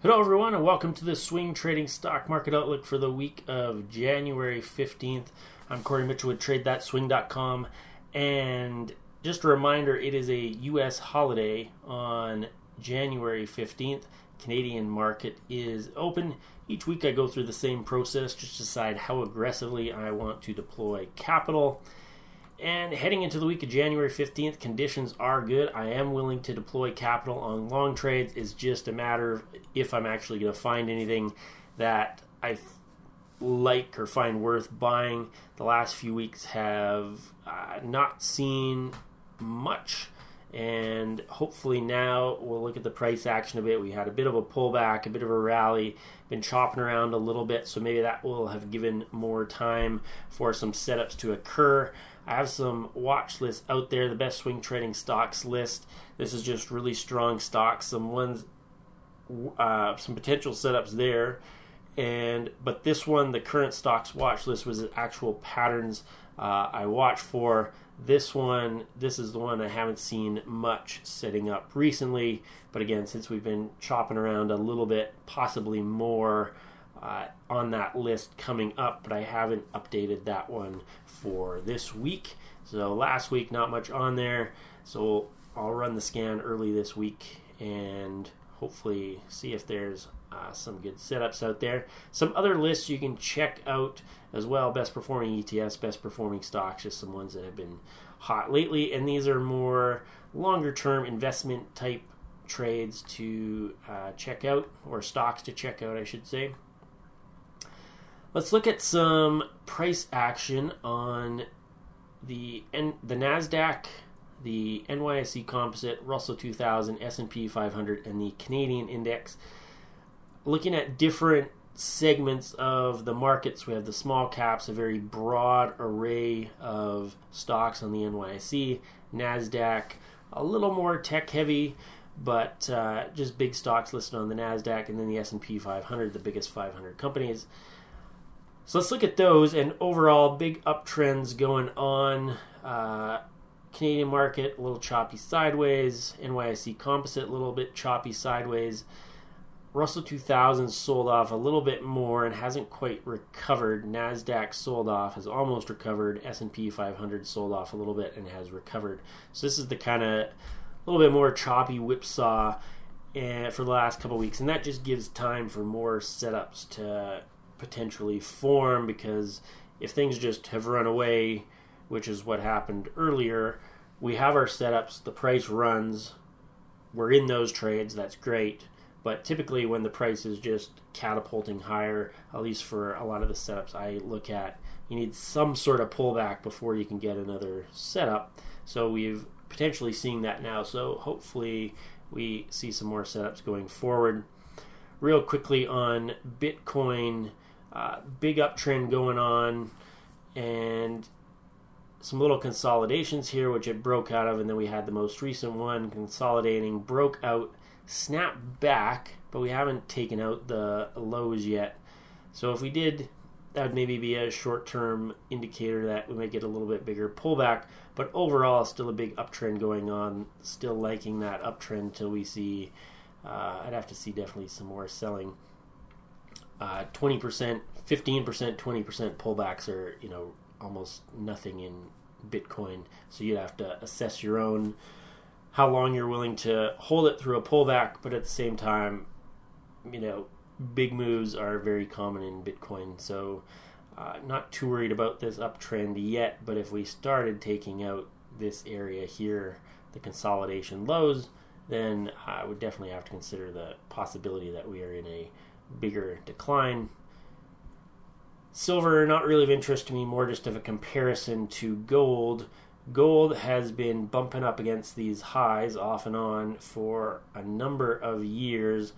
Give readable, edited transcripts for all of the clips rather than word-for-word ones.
Hello everyone and welcome to the Swing Trading Stock Market Outlook for the week of January 15th. I'm Corey Mitchell with TradeThatSwing.com, and just a reminder, it is a U.S. holiday on January 15th. Canadian market is open. Each week I go through the same process, just decide how aggressively I want to deploy capital. And heading into the week of January 15th, conditions are good. I am willing to deploy capital on long trades. It's just a matter of if I'm actually going to find anything that I like or find worth buying. The last few weeks have not seen much, and hopefully now we'll look at the price action a bit. We had a bit of a pullback, a bit of a rally, been chopping around a little bit, so maybe that will have given more time for some setups to occur. I have some watch lists out there, the best swing trading stocks list. This is just really strong stocks, some potential setups there. But this one, the current stocks watch list, was actual patterns I watch for. This is the one I haven't seen much setting up recently. But again, since we've been chopping around a little bit, possibly more on that list coming up, but I haven't updated that one for this week. So last week, not much on there. So I'll run the scan early this week and hopefully see if there's some good setups out there. Some other lists you can check out as well. Best performing ETFs, best performing stocks, just some ones that have been hot lately. And these are more longer term investment type trades to check out, or stocks to check out, I should say. Let's look at some price action on the NASDAQ, the NYSE Composite, Russell 2000, S&P 500, and the Canadian Index. Looking at different segments of the markets, we have the small caps, a very broad array of stocks on the NYSE, NASDAQ, a little more tech heavy, but just big stocks listed on the NASDAQ, and then the S&P 500, the biggest 500 companies. So let's look at those, and overall big uptrends going on. Canadian market, a little choppy sideways. NYSE Composite, a little bit choppy sideways. Russell 2000 sold off a little bit more and hasn't quite recovered. NASDAQ sold off, has almost recovered. S&P 500 sold off a little bit and has recovered. So this is the kind of a little bit more choppy whipsaw for the last couple of weeks, and that just gives time for more setups to potentially form, because if things just have run away, which is what happened earlier, we have our setups, the price runs, we're in those trades, that's great. But typically when the price is just catapulting higher, at least for a lot of the setups I look at, you need some sort of pullback before you can get another setup. So we've potentially seeing that now, so hopefully we see some more setups going forward. Real quickly on Bitcoin, big uptrend going on, and some little consolidations here, which it broke out of, and then we had the most recent one consolidating, broke out, snapped back, but we haven't taken out the lows yet. So if we did, that would maybe be a short-term indicator that we might get a little bit bigger pullback, but overall still a big uptrend going on. Still liking that uptrend till we see, I'd have to see definitely some more selling. 20%, 15%, 20% pullbacks are, almost nothing in Bitcoin. So you'd have to assess your own, how long you're willing to hold it through a pullback, but at the same time, big moves are very common in Bitcoin. So not too worried about this uptrend yet, but if we started taking out this area here, the consolidation lows, then I would definitely have to consider the possibility that we are in a bigger decline. Silver, not really of interest to me, more just of a comparison to gold. Gold has been bumping up against these highs off and on for a number of years.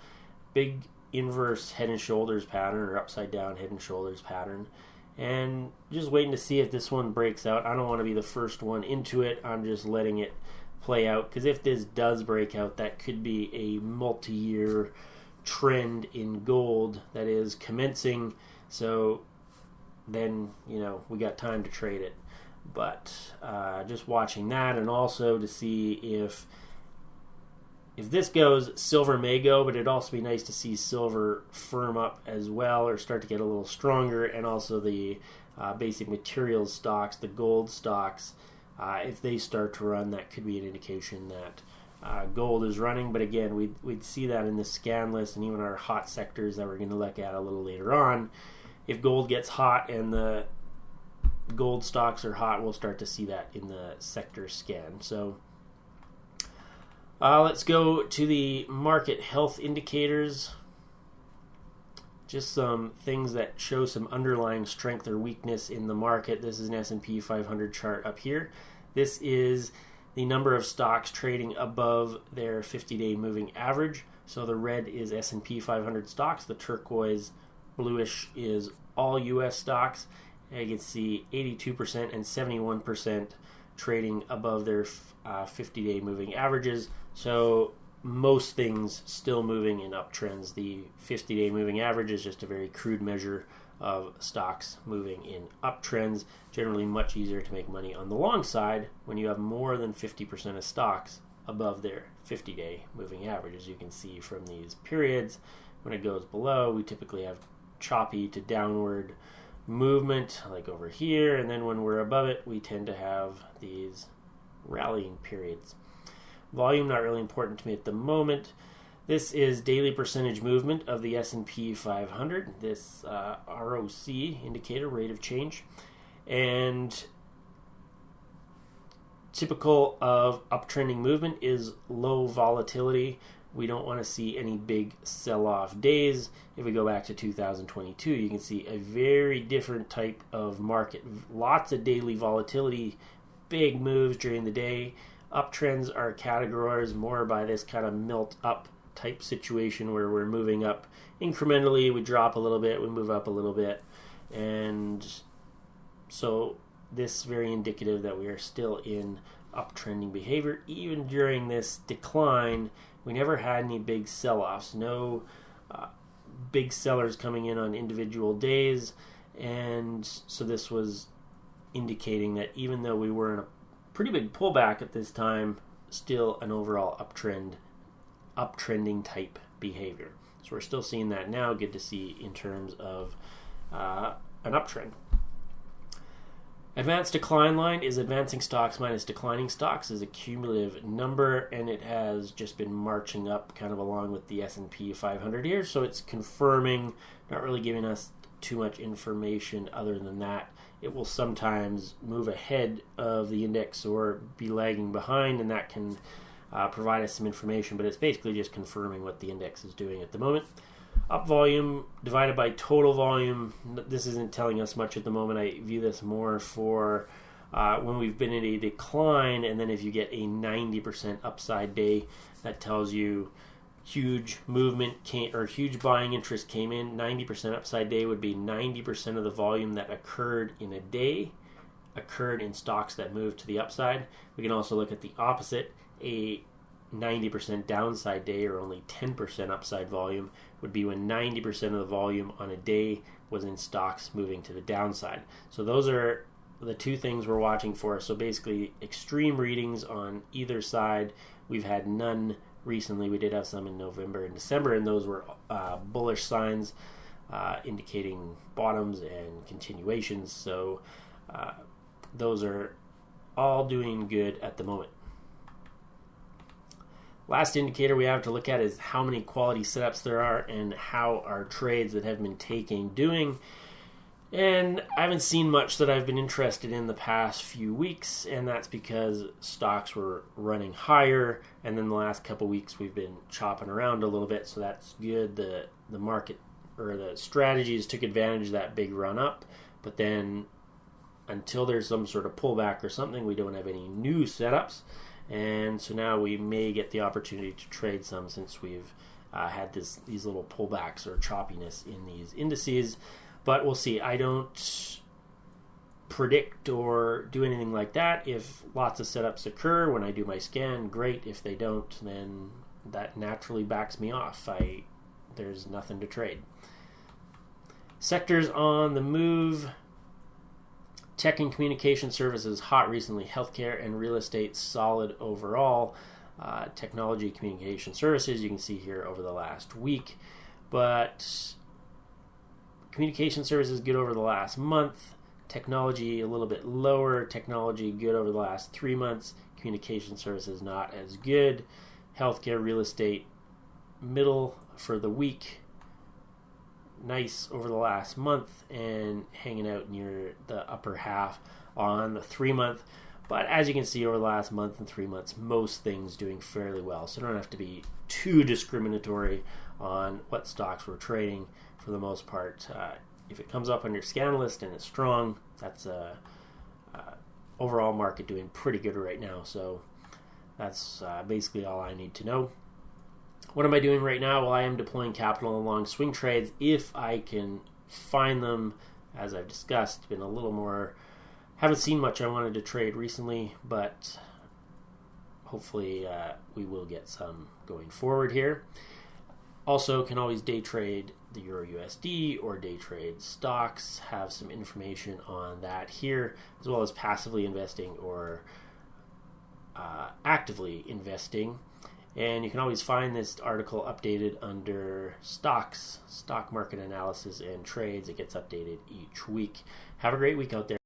Big inverse head and shoulders pattern, or upside down head and shoulders pattern. And just waiting to see if this one breaks out. I don't want to be the first one into it. I'm just letting it play out, because if this does break out, that could be a multi-year trend in gold that is commencing. So then, we got time to trade it. But just watching that, and also to see if if this goes, silver may go, but it'd also be nice to see silver firm up as well or start to get a little stronger, and also the basic materials stocks, the gold stocks, if they start to run, that could be an indication that gold is running. But again, we'd see that in the scan list and even our hot sectors that we're going to look at a little later on. If gold gets hot and the gold stocks are hot, we'll start to see that in the sector scan. So let's go to the market health indicators. Just some things that show some underlying strength or weakness in the market. This is an S&P 500 chart up here. This is the number of stocks trading above their 50-day moving average. So the red is S&P 500 stocks. The turquoise bluish is all U.S. stocks. And you can see 82% and 71% trading above their 50-day moving averages. So most things still moving in uptrends. The 50-day moving average is just a very crude measure of stocks moving in uptrends. Generally much easier to make money on the long side when you have more than 50% of stocks above their 50-day moving average. As you can see from these periods, when it goes below, we typically have choppy to downward movement like over here, and then when we're above it, we tend to have these rallying periods. Volume, not really important to me at the moment. This is daily percentage movement of the S&P 500, this ROC indicator, rate of change. And typical of uptrending movement is low volatility. We don't want to see any big sell-off days. If we go back to 2022, you can see a very different type of market. Lots of daily volatility, big moves during the day. Uptrends are categorized more by this kind of melt up type situation where we're moving up incrementally. We drop a little bit, we move up a little bit. And so this is very indicative that we are still in uptrending behavior. Even during this decline, we never had any big sell-offs. No big sellers coming in on individual days. And so this was indicating that even though we were in a pretty big pullback at this time, still an overall uptrending type behavior. So we're still seeing that now. Good to see in terms of an uptrend. Advanced decline line is advancing stocks minus declining stocks is a cumulative number, and it has just been marching up kind of along with the S&P 500 here. So it's confirming, not really giving us too much information other than that. It will sometimes move ahead of the index or be lagging behind, and that can provide us some information, but it's basically just confirming what the index is doing at the moment. Up volume divided by total volume, this isn't telling us much at the moment. I view this more for when we've been in a decline, and then if you get a 90% upside day, that tells you huge movement or huge buying interest came in. 90% upside day would be 90% of the volume that occurred in a day occurred in stocks that moved to the upside. We can also look at the opposite. A 90% downside day or only 10% upside volume would be when 90% of the volume on a day was in stocks moving to the downside. So those are the two things we're watching for. So basically extreme readings on either side. We've had none recently. We did have some in November and December, and those were bullish signs indicating bottoms and continuations. So those are all doing good at the moment. Last indicator we have to look at is how many quality setups there are and how our trades that have been taking doing. And I haven't seen much that I've been interested in the past few weeks, and that's because stocks were running higher, and then the last couple weeks we've been chopping around a little bit, so that's good. The market or the strategies took advantage of that big run up, but then until there's some sort of pullback or something, we don't have any new setups. And so now we may get the opportunity to trade some since we've had these little pullbacks or choppiness in these indices. But we'll see. I don't predict or do anything like that. If lots of setups occur when I do my scan, great. If they don't, then that naturally backs me off. There's nothing to trade. Sectors on the move. Tech and communication services hot recently. Healthcare and real estate solid overall. technology, communication services, you can see here over the last week. But communication services good over the last month. Technology a little bit lower. Technology good over the last 3 months. Communication services not as good. Healthcare, real estate middle for the week. Nice over the last month and hanging out near the upper half on the 3 month. But as you can see, over the last month and 3 months, most things doing fairly well. So don't have to be too discriminatory on what stocks we're trading. For the most part, if it comes up on your scan list and it's strong, that's overall market doing pretty good right now. So that's basically all I need to know. What am I doing right now? Well, I am deploying capital along swing trades if I can find them. As I've discussed, been a little more, haven't seen much I wanted to trade recently, but hopefully we will get some going forward here. Also, can always day trade the Euro USD or day trade stocks. Have some information on that here, as well as passively investing or actively investing. And you can always find this article updated under stocks, stock market analysis and trades. It gets updated each week. Have a great week out there.